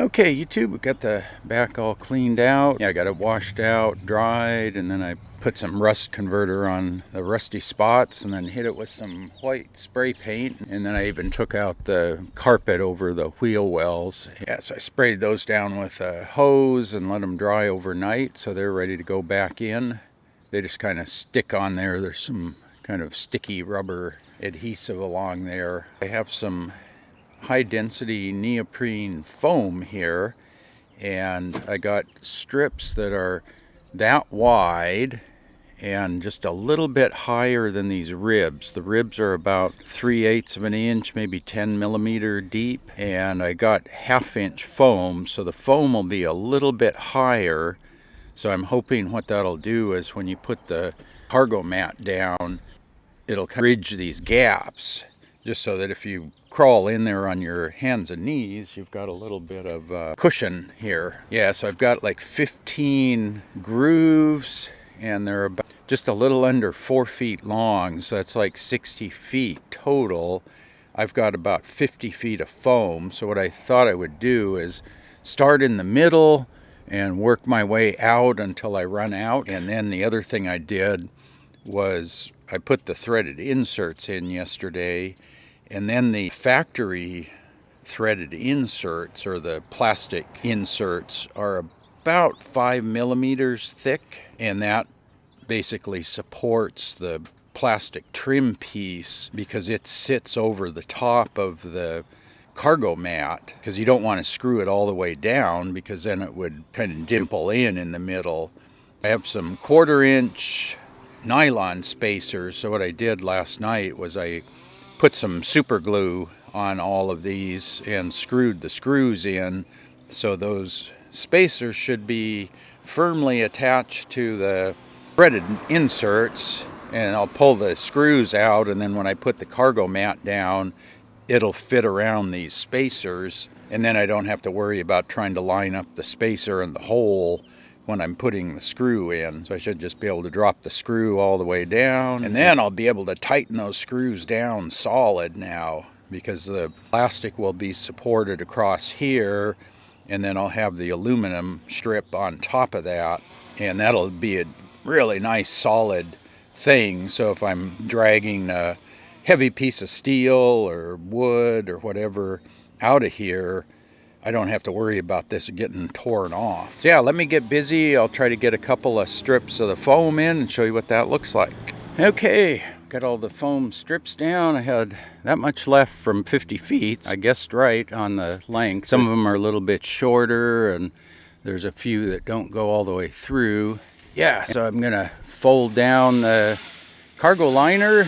Okay, YouTube, we got the back all cleaned out. Yeah, I got it washed out, dried, and then I put some rust converter on the rusty spots and then hit it with some white spray paint. And then I even took out the carpet over the wheel wells. Yeah, so I sprayed those down with a hose and let them dry overnight so they're ready to go back in. They just kind of stick on there. There's some kind of sticky rubber adhesive along there. I have some high density neoprene foam here, and I got strips that are that wide and just a little bit higher than these ribs. The ribs are about 3/8 of an inch, maybe 10 millimeter deep, and I got 1/2 inch foam, so the foam will be a little bit higher. So I'm hoping what that'll do is when you put the cargo mat down, it'll bridge these gaps, just so that if you crawl in there on your hands and knees, you've got a little bit of cushion here. Yeah, so I've got like 15 grooves, and they're about just a little under 4 feet long, so that's like 60 feet total. I've got about 50 feet of foam, so what I thought I would do is start in the middle and work my way out until I run out. And then the other thing I did was I put the threaded inserts in yesterday, and then the factory threaded inserts, or the plastic inserts, are about 5 millimeters thick, and that basically supports the plastic trim piece because it sits over the top of the cargo mat, because you don't want to screw it all the way down because then it would kind of dimple in the middle. I have some 1/4 inch nylon spacers, so what I did last night was I put some super glue on all of these and screwed the screws in, so those spacers should be firmly attached to the threaded inserts, and I'll pull the screws out, and then when I put the cargo mat down, it'll fit around these spacers, and then I don't have to worry about trying to line up the spacer and the hole when I'm putting the screw in. So I should just be able to drop the screw all the way down, and then I'll be able to tighten those screws down solid now, because the plastic will be supported across here, and then I'll have the aluminum strip on top of that, and that'll be a really nice solid thing. So if I'm dragging a heavy piece of steel or wood or whatever out of here, I don't have to worry about this getting torn off. So yeah, let me get busy. I'll try to get a couple of strips of the foam in and show you what that looks like. Okay, got all the foam strips down. I had that much left from 50 feet. I guessed right on the length. Some of them are a little bit shorter, and there's a few that don't go all the way through. Yeah, so I'm gonna fold down the cargo liner,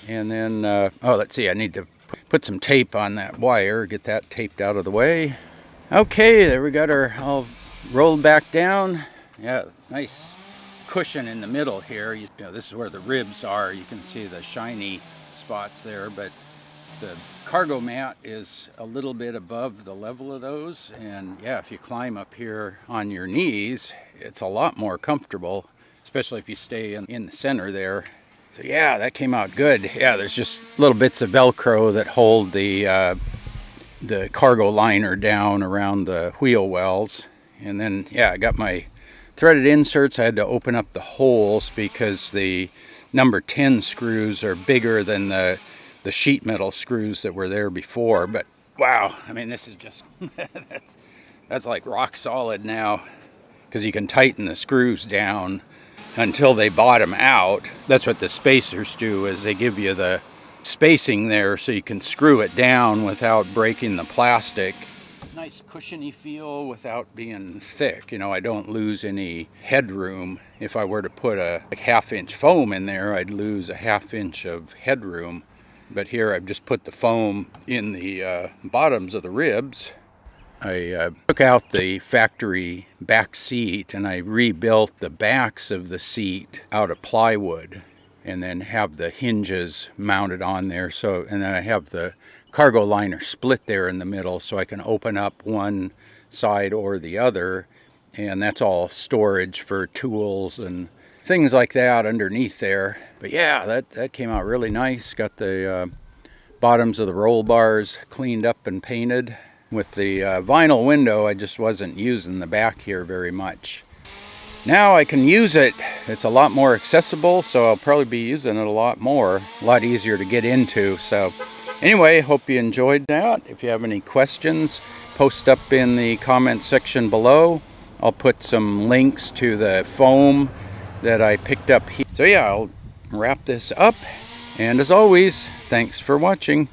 and then, let's see, I need to put some tape on that wire, get that taped out of the way. Okay, there we got her all rolled back down. Yeah, nice cushion in the middle here. You know, this is where the ribs are. You can see the shiny spots there, but the cargo mat is a little bit above the level of those. And yeah, if you climb up here on your knees, it's a lot more comfortable, especially if you stay in the center there. So yeah, that came out good. Yeah, there's just little bits of Velcro that hold the cargo liner down around the wheel wells. And then, yeah, I got my threaded inserts. I had to open up the holes because the number 10 screws are bigger than the sheet metal screws that were there before. But wow, I mean, this is just, that's like rock solid now, because you can tighten the screws down until they bottom out. That's what the spacers do, is they give you the spacing there so you can screw it down without breaking the plastic. Nice cushiony feel without being thick. You know, I don't lose any headroom. If I were to put a 1/2 inch foam in there, I'd lose a 1/2 inch of headroom. But here I've just put the foam in the bottoms of the ribs. I took out the factory back seat and I rebuilt the backs of the seat out of plywood, and then have the hinges mounted on there. So, and then I have the cargo liner split there in the middle, so I can open up one side or the other, and that's all storage for tools and things like that underneath there. But yeah, that came out really nice. Got the bottoms of the roll bars cleaned up and painted. With the vinyl window, I just wasn't using the back here very much. Now I can use it. It's a lot more accessible, so I'll probably be using it a lot more. A lot easier to get into. So anyway, hope you enjoyed that. If you have any questions, post up in the comment section below. I'll put some links to the foam that I picked up here. So yeah, I'll wrap this up. And as always, thanks for watching.